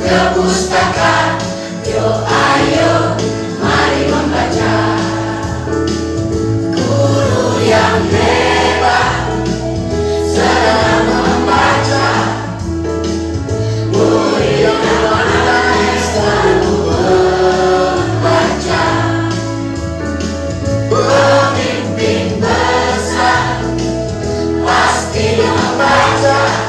ke pustaka, yuk ayo mari membaca. Guru yang hebat sedang membaca, murid yang pandai selalu membaca. Pemimpin besar pasti membaca.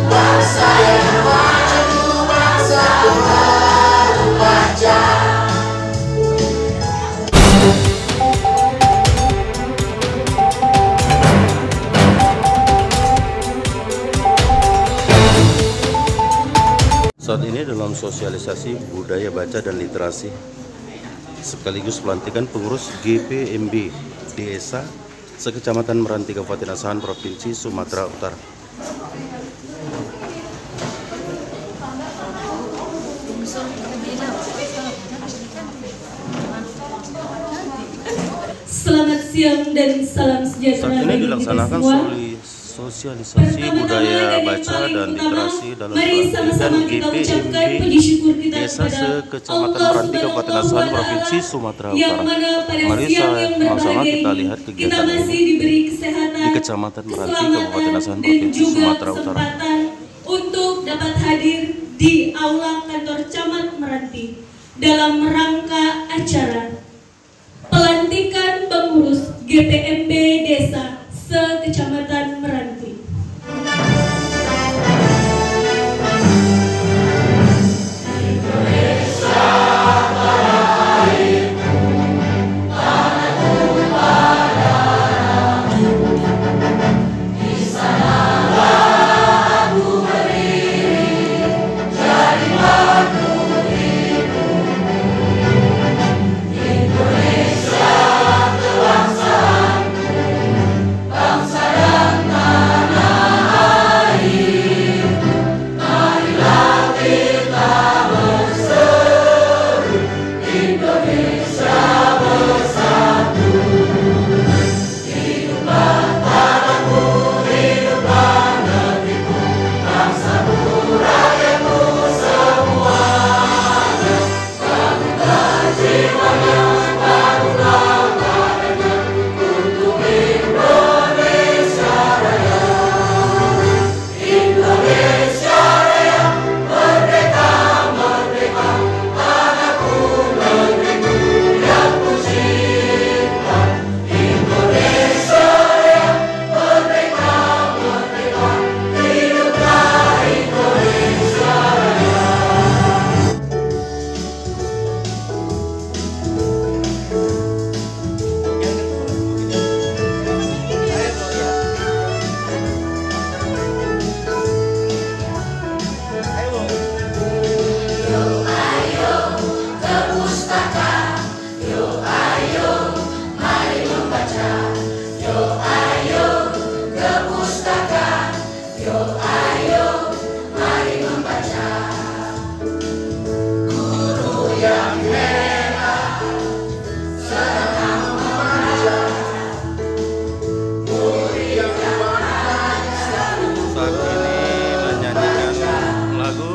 Bangsa yang maju, bangsa membaca. Saat ini dalam sosialisasi budaya baca dan literasi sekaligus pelantikan pengurus GPMB Desa sekecamatan Meranti Kabupaten Asahan Provinsi Sumatera Utara. Selamat siang dan salam sejahtera. Saat ini dilaksanakan sosialisasi budaya baca dan literasi dalam pelantikan GPMB Desa sekecamatan Meranti Kabupaten Asahan Provinsi Sumatera Utara. Mari sama-sama kita lihat kegiatan ini di Kecamatan Meranti Kabupaten Asahan Provinsi Sumatera Utara. Untuk dapat hadir di aula kantor Camat Meranti dalam rangka acara pelantikan pengurus GPMB Desa sekecamatan Meranti.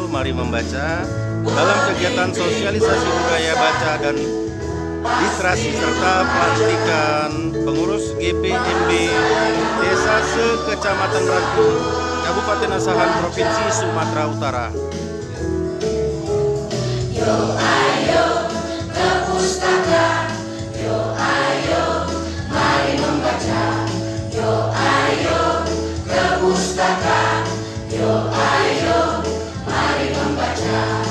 Mari membaca dalam kegiatan sosialisasi budaya baca dan literasi serta pelantikan pengurus GPMB Desa sekecamatan Meranti Kabupaten Asahan Provinsi Sumatera Utara. Yuk ayo ke pustaka, yuk ayo mari membaca. Yuk ayo ke pustaka, yuk ayo mari membaca.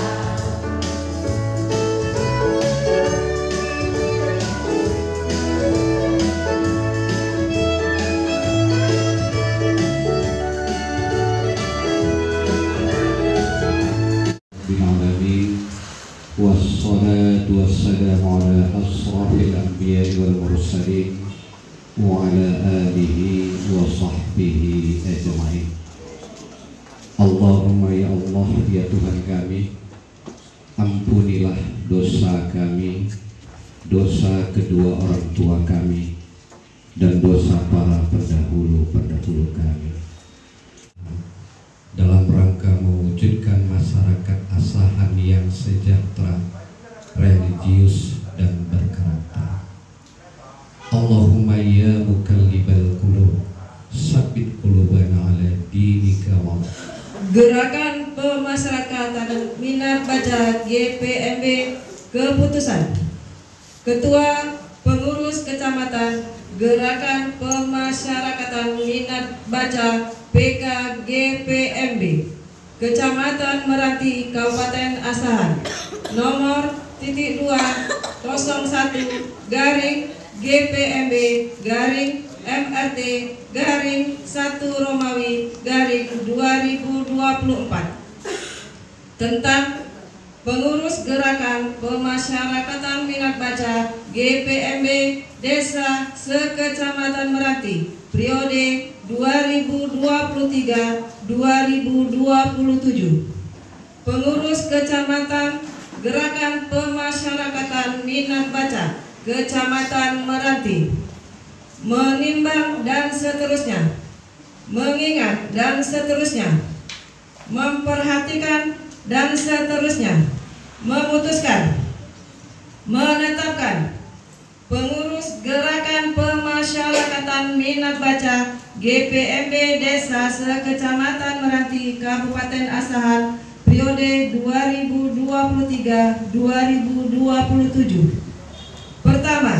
Wassalatu wassalamu ala asrafil anbiya'i wal mursalin wa ala alihi wa sahbihi ajma'in. Allahumma ya Allah, ya Tuhan kami, ampunilah dosa kami, dosa kedua orang tua kami, dan dosa para pendahulu kami. Dalam rangka mewujudkan mewujudkan masyarakat asahan yang sejahtera, religius, dan berkarakter. Allahumma ya mukallibal qulub, sabbit qulubana ala dinika wa. Gerakan Pemasyarakatan Minat Baca GPMB Keputusan. Ketua Pengurus Kecamatan Gerakan Pemasyarakatan Minat Baca PKGPMB Kecamatan Meranti Kabupaten Asahan nomor 2.21-GPMB-1 Romawi-1 2024 tentang pengurus Gerakan Pemasyarakatan Minat Baca GPMB Desa Sekecamatan Meranti periode 2023-2027. Pengurus Kecamatan Gerakan Pemasyarakatan Minat Baca Kecamatan Meranti menimbang dan seterusnya, mengingat dan seterusnya, memperhatikan dan seterusnya, memutuskan, menetapkan pengurus Gerakan Pemasyarakatan Minat Baca GPMB Desa Sekecamatan Meranti Kabupaten Asahan periode 2023-2027. Pertama,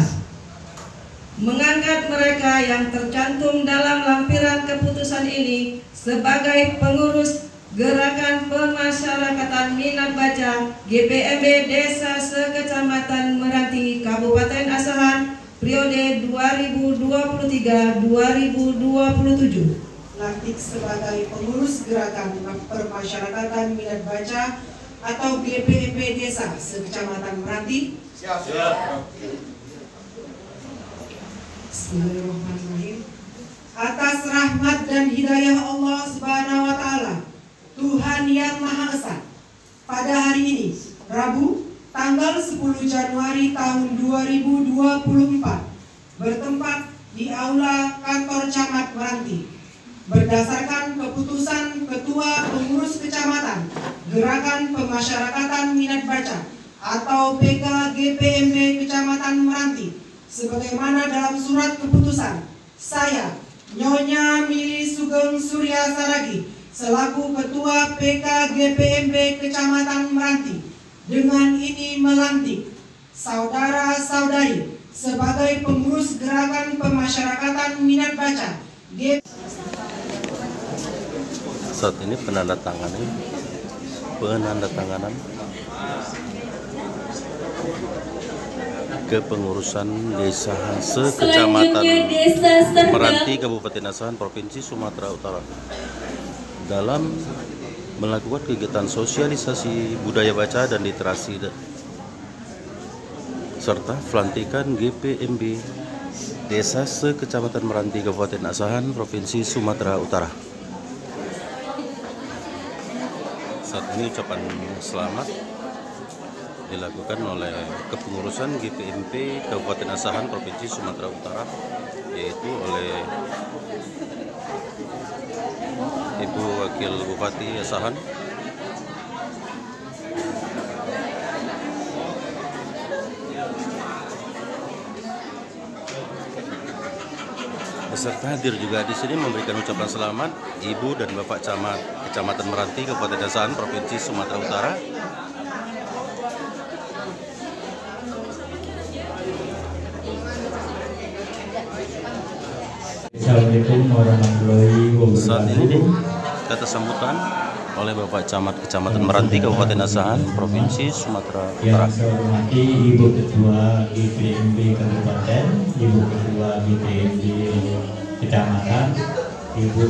mengangkat mereka yang tercantum dalam lampiran keputusan ini sebagai pengurus Gerakan Pemasyarakatan Minat Baca GPMB Desa Sekecamatan Meranti Kabupaten Asahan periode 2023-2027. Lantik sebagai pengurus Gerakan Pemasyarakatan Minat Baca atau GPMB Desa Sekecamatan Meranti. Siap. Bismillahirrahmanirrahim. Atas rahmat dan hidayah Allah Subhanahu wa Ta'ala, Tuhan yang Maha Esa, pada hari ini, Rabu, tanggal 10 Januari tahun 2024, bertempat di Aula Kantor Camat Meranti, berdasarkan keputusan Ketua Pengurus Kecamatan Gerakan Pemasyarakatan Minat Baca atau PKGPMB Kecamatan Meranti, sebagaimana dalam surat keputusan, saya, Nyonya Mili Sugeng Surya Saragi, selaku Ketua PKGPMB Kecamatan Meranti, dengan ini melantik saudara-saudari sebagai pengurus Gerakan Pemasyarakatan Minat Baca. Saat ini penandatanganan kepengurusan Desa Sekecamatan Meranti Kabupaten Asahan Provinsi Sumatera Utara dalam melakukan kegiatan sosialisasi budaya baca dan literasi serta pelantikan GPMB Desa Sekecamatan Meranti Kabupaten Asahan Provinsi Sumatera Utara. Saat ini ucapan selamat dilakukan oleh kepengurusan GPMB Kabupaten Asahan Provinsi Sumatera Utara, yaitu oleh Ibu Wakil Bupati Asahan, beserta hadir juga di sini memberikan ucapan selamat Ibu dan Bapak Camat Kecamatan Meranti Kabupaten Asahan Provinsi Sumatera Utara. Assalamualaikum warahmatullahi wabarakatuh. Saat ini kata sambutan oleh Bapak Camat Kecamatan Meranti Kabupaten Asahan Provinsi Sumatera Utara. Yang saya hormati Ibu Ketua GPMB Kabupaten, Ibu Ketua GPMB Kecamatan, Ibu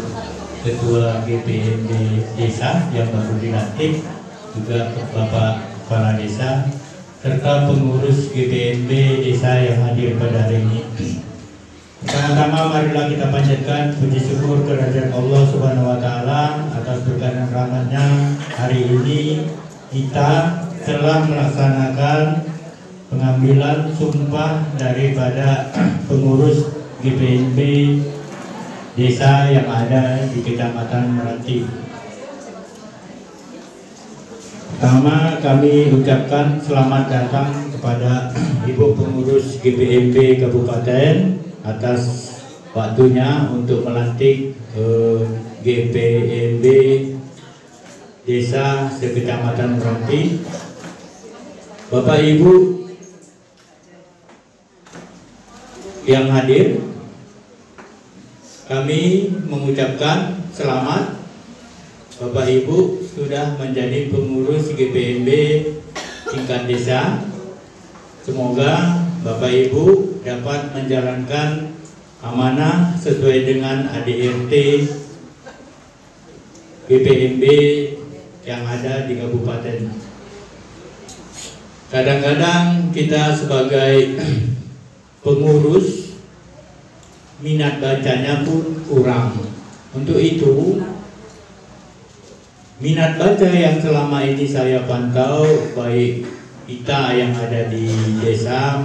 Ketua GPMB Desa yang baru dilantik, juga Bapak Kepala Desa, serta pengurus GPMB Desa yang hadir pada hari ini. Pertama-tama marilah kita panjatkan puji syukur kehadirat Allah Subhanahu wa Ta'ala atas berkah dan rahmat-Nya. Hari ini kita telah melaksanakan pengambilan sumpah daripada pengurus GPMB desa yang ada di Kecamatan Meranti. Pertama kami ucapkan selamat datang kepada Ibu Pengurus GPMB Kabupaten atas waktunya untuk melantik GPMB Desa Sekecamatan Meranti. Bapak Ibu yang hadir, kami mengucapkan selamat. Bapak Ibu sudah menjadi pengurus GPMB tingkat desa. Semoga Bapak Ibu dapat menjalankan amanah sesuai dengan ADRT GPMB yang ada di kabupaten. Kadang-kadang kita sebagai pengurus minat bacanya pun kurang. Untuk itu minat baca yang selama ini saya pantau, baik kita yang ada di desa,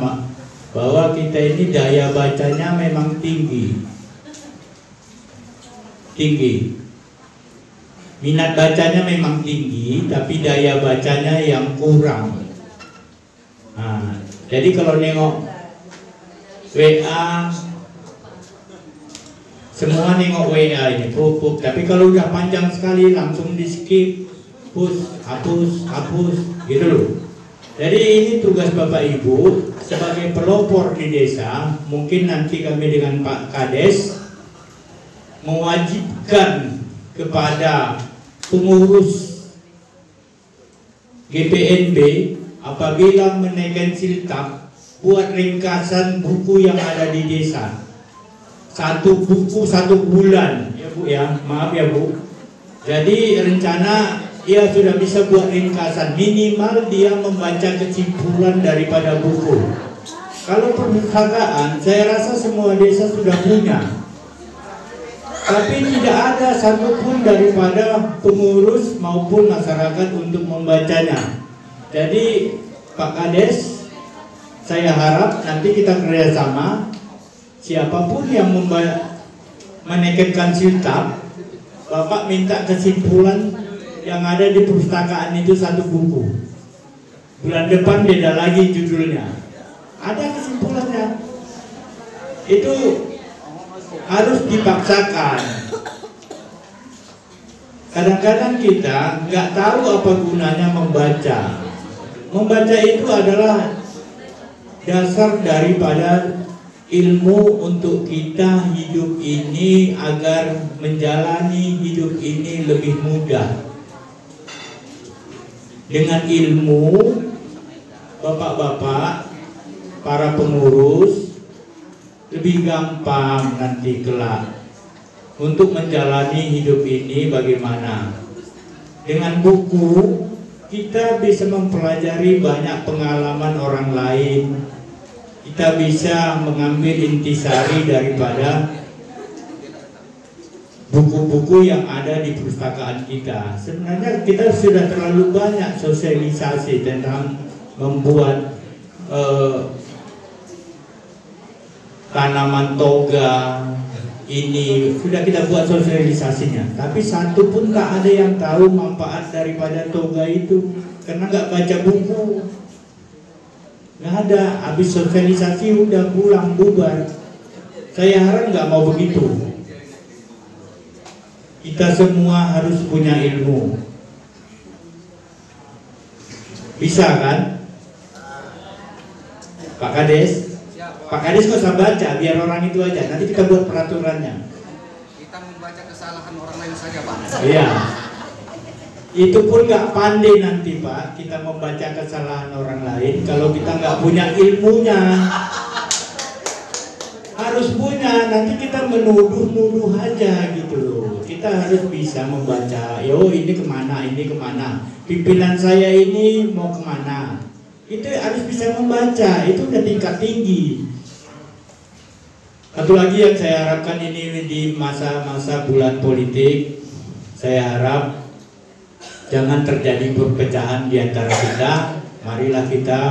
bahwa kita ini daya bacanya memang tinggi. Minat bacanya memang tinggi, tapi daya bacanya yang kurang. Nah, jadi kalau nengok WA, semua nengok WA ini pupuk, tapi kalau udah panjang sekali langsung di skip, hapus gitu loh. Jadi ini tugas Bapak Ibu sebagai pelopor di desa. Mungkin nanti kami dengan Pak Kades mewajibkan kepada pengurus GPMB apabila menaikkan siltap, buat ringkasan buku yang ada di desa. Satu buku 1 bulan ya Bu ya, maaf ya Bu. Jadi rencana dia sudah bisa buat ringkasan, minimal dia membaca kesimpulan daripada buku. Kalau perpustakaan, saya rasa semua desa sudah punya, tapi tidak ada satupun daripada pengurus maupun masyarakat untuk membacanya. Jadi Pak Kades, saya harap nanti kita kerjasama. Siapapun yang menekankan siltap, Bapak minta kesimpulan yang ada di perpustakaan itu 1 buku. Bulan depan beda lagi judulnya. Ada kesimpulannya. Itu harus dipaksakan. Kadang-kadang kita nggak tahu apa gunanya membaca. Membaca itu adalah dasar daripada ilmu untuk kita hidup ini, agar menjalani hidup ini lebih mudah. Dengan ilmu, bapak-bapak, para pengurus lebih gampang nanti kelak untuk menjalani hidup ini bagaimana. Dengan buku kita bisa mempelajari banyak pengalaman orang lain. Kita bisa mengambil intisari daripada buku-buku yang ada di perpustakaan kita. Sebenarnya kita sudah terlalu banyak sosialisasi tentang membuat tanaman toga ini, sudah kita buat sosialisasinya. Tapi satu pun tak ada yang tahu manfaat daripada toga itu, karena nggak baca buku. Nggak ada, habis sosialisasi udah pulang bubar. Saya harap nggak mau begitu. Kita semua harus punya ilmu. Bisa kan? Pak Kades? Pak Kades kok usah baca, biar orang itu aja. Nanti kita buat peraturannya. Kita membaca kesalahan orang lain saja Pak. Iya. Itu pun nggak pandai nanti Pak, kita membaca kesalahan orang lain kalau kita nggak punya ilmunya. Harus punya, nanti kita menuduh-nuduh aja gitu loh. Kita harus bisa membaca, yo ini kemana, pimpinan saya ini mau kemana. Itu harus bisa membaca, itu udah tingkat tinggi. Satu lagi yang saya harapkan ini di masa-masa bulan politik, saya harap jangan terjadi perpecahan di antara kita. Marilah kita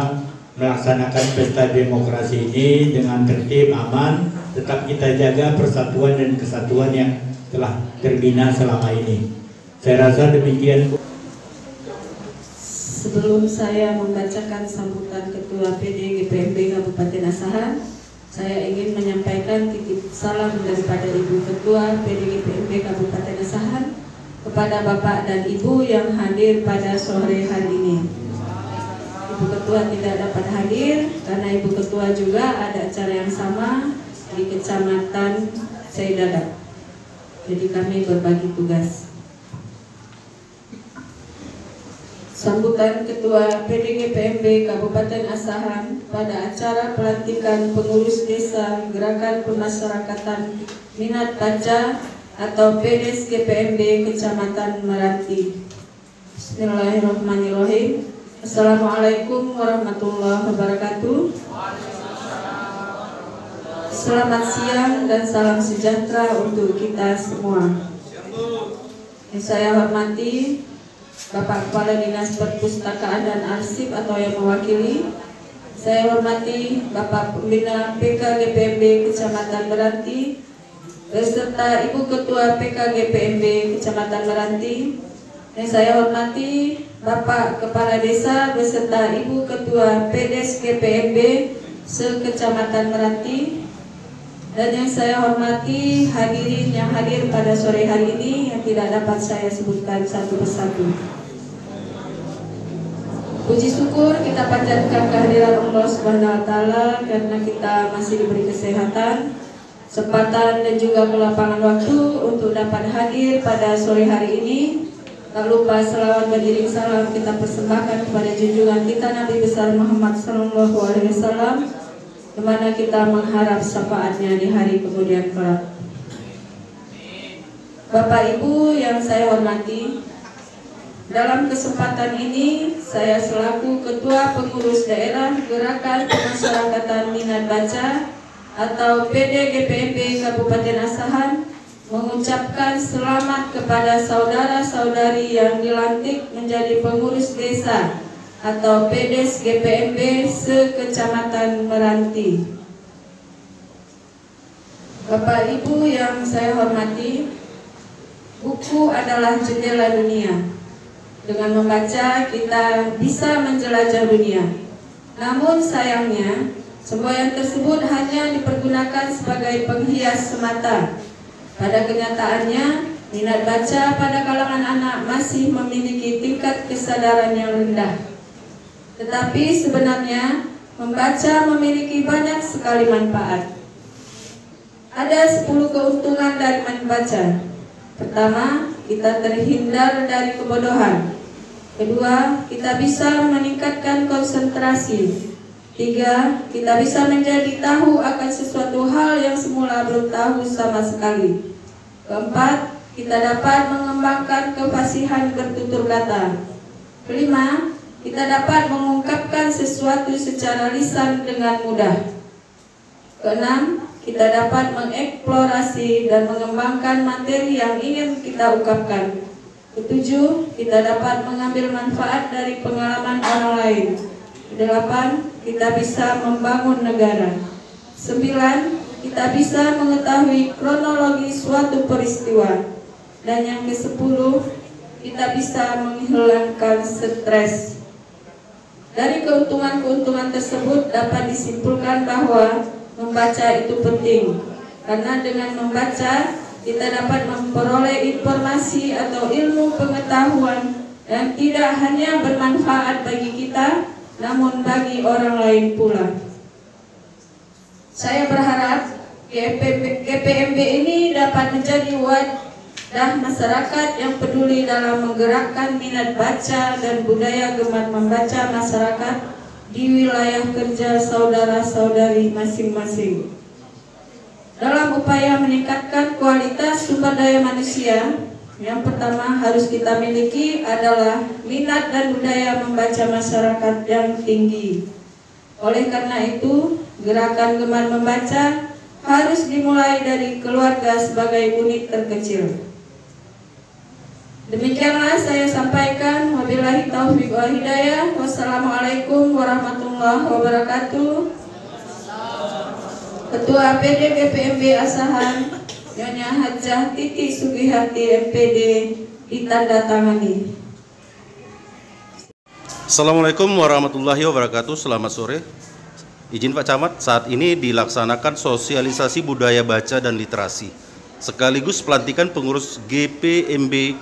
melaksanakan pesta demokrasi ini dengan tertib, aman. Tetap kita jaga persatuan dan kesatuan yang telah terbina selama ini. Saya rasa demikian. Sebelum saya membacakan sambutan Ketua PD GPMB Kabupaten Asahan, saya ingin menyampaikan titip salam daripada Ibu Ketua PD GPMB Kabupaten Asahan kepada Bapak dan Ibu yang hadir pada sore hari ini. Ibu Ketua tidak dapat hadir karena Ibu Ketua juga ada acara yang sama di Kecamatan Seidadap. Jadi kami berbagi tugas. Sambutan Ketua PDGPMB Kabupaten Asahan pada acara pelantikan pengurus desa Gerakan Pemasyarakatan Minat Baca atau PDS GPMB Kecamatan Meranti. Bismillahirrahmanirrahim. Assalamualaikum warahmatullahi wabarakatuh. Selamat siang dan salam sejahtera untuk kita semua. Yang saya hormati Bapak Kepala Dinas Perpustakaan dan Arsip atau yang mewakili. Saya hormati Bapak Pembina PKGPMB Kecamatan Meranti beserta Ibu Ketua PKGPMB Kecamatan Meranti. Yang saya hormati Bapak Kepala Desa beserta Ibu Ketua PDS GPMB se-Kecamatan Meranti. Dan yang saya hormati hadirin yang hadir pada sore hari ini yang tidak dapat saya sebutkan satu persatu. Puji syukur kita panjatkan kehadiran Allah Subhanahu wa taala karena kita masih diberi kesehatan, kesempatan dan juga kelapangan waktu untuk dapat hadir pada sore hari ini. Tak lupa selawat beriring salam kita persembahkan kepada junjungan kita Nabi besar Muhammad sallallahu alaihi wasallam, di mana kita mengharap syafaatnya di hari kemudian kelak. Bapak Ibu yang saya hormati, dalam kesempatan ini saya selaku Ketua Pengurus Daerah Gerakan Pemasyarakatan Minat Baca atau PDGPMB Kabupaten Asahan mengucapkan selamat kepada saudara-saudari yang dilantik menjadi pengurus desa atau PDS GPMB se-Kecamatan Meranti. Bapak Ibu yang saya hormati, buku adalah jendela dunia. Dengan membaca kita bisa menjelajah dunia. Namun sayangnya semua yang tersebut hanya dipergunakan sebagai penghias semata. Pada kenyataannya minat baca pada kalangan anak masih memiliki tingkat kesadaran yang rendah. Tetapi sebenarnya membaca memiliki banyak sekali manfaat. Ada 10 keuntungan dari membaca. Pertama, kita terhindar dari kebodohan. Kedua, kita bisa meningkatkan konsentrasi. 3, kita bisa menjadi tahu akan sesuatu hal yang semula belum tahu sama sekali. 4, kita dapat mengembangkan kefasihan bertutur kata. 5, kita dapat mengungkapkan sesuatu secara lisan dengan mudah. 6, kita dapat mengeksplorasi dan mengembangkan materi yang ingin kita ungkapkan. 7, kita dapat mengambil manfaat dari pengalaman orang lain. 8, kita bisa membangun negara. 9, kita bisa mengetahui kronologi suatu peristiwa. Dan yang ke-10, kita bisa menghilangkan stres. Dari keuntungan-keuntungan tersebut dapat disimpulkan bahwa membaca itu penting, karena dengan membaca kita dapat memperoleh informasi atau ilmu pengetahuan yang tidak hanya bermanfaat bagi kita, namun bagi orang lain pula. Saya berharap GPMB ini dapat menjadi wadah masyarakat yang peduli dalam menggerakkan minat baca dan budaya gemar membaca masyarakat di wilayah kerja saudara-saudari masing-masing. Dalam upaya meningkatkan kualitas sumber daya manusia, yang pertama harus kita miliki adalah minat dan budaya membaca masyarakat yang tinggi. Oleh karena itu, gerakan gemar membaca harus dimulai dari keluarga sebagai unit terkecil. Demikianlah saya sampaikan. Wabillahi taufiq wal hidayah. Wassalamualaikum warahmatullahi wabarakatuh. Ketua PDGPMB Asahan Nyonya Hajah Titi Sugihati MPD ditandatangani. Assalamualaikum warahmatullahi wabarakatuh. Selamat sore. Izin Pak Camat, saat ini dilaksanakan sosialisasi budaya baca dan literasi sekaligus pelantikan pengurus GPMB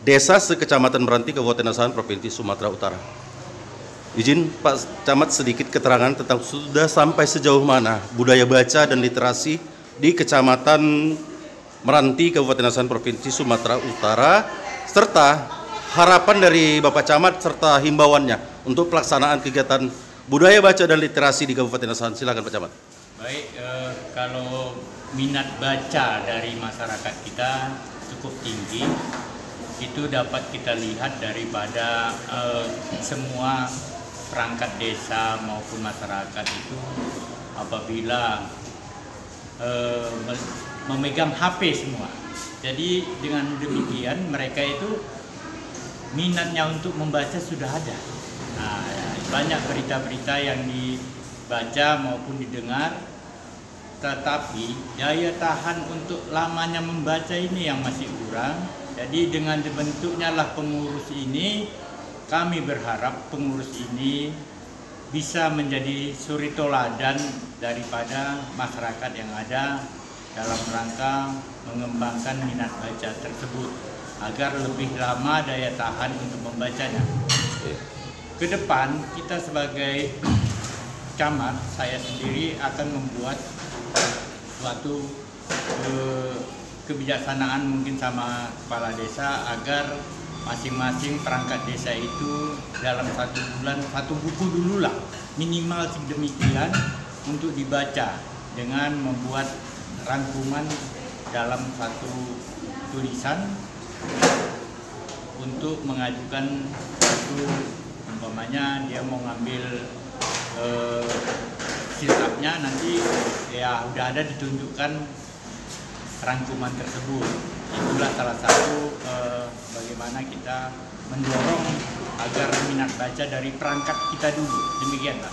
Desa sekecamatan Meranti Kabupaten Asahan Provinsi Sumatera Utara. Izin Pak Camat sedikit keterangan tentang sudah sampai sejauh mana budaya baca dan literasi di Kecamatan Meranti Kabupaten Asahan Provinsi Sumatera Utara, serta harapan dari Bapak Camat serta himbauannya untuk pelaksanaan kegiatan budaya baca dan literasi di Kabupaten Asahan. Silakan Pak Camat. Baik, kalau minat baca dari masyarakat kita cukup tinggi, itu dapat kita lihat daripada semua perangkat desa maupun masyarakat itu apabila memegang HP semua. Jadi dengan demikian mereka itu minatnya untuk membaca sudah ada. Nah, banyak berita-berita yang dibaca maupun didengar, tetapi daya tahan untuk lamanya membaca ini yang masih kurang. Jadi dengan dibentuknya lah pengurus ini, kami berharap pengurus ini bisa menjadi suri toladan daripada masyarakat yang ada dalam rangka mengembangkan minat baca tersebut agar lebih lama daya tahan untuk membacanya. Ke depan kita sebagai camat, saya sendiri akan membuat suatu kebijaksanaan mungkin sama kepala desa agar masing-masing perangkat desa itu dalam 1 bulan 1 buku dulu lah minimal sedemikian untuk dibaca dengan membuat rangkuman dalam satu tulisan untuk mengajukan satu, umpamanya dia mau ngambil silapnya, nanti ya udah ada ditunjukkan rangkuman tersebut. Itulah salah satu bagaimana kita mendorong agar minat baca dari perangkat kita dulu. Demikian Pak.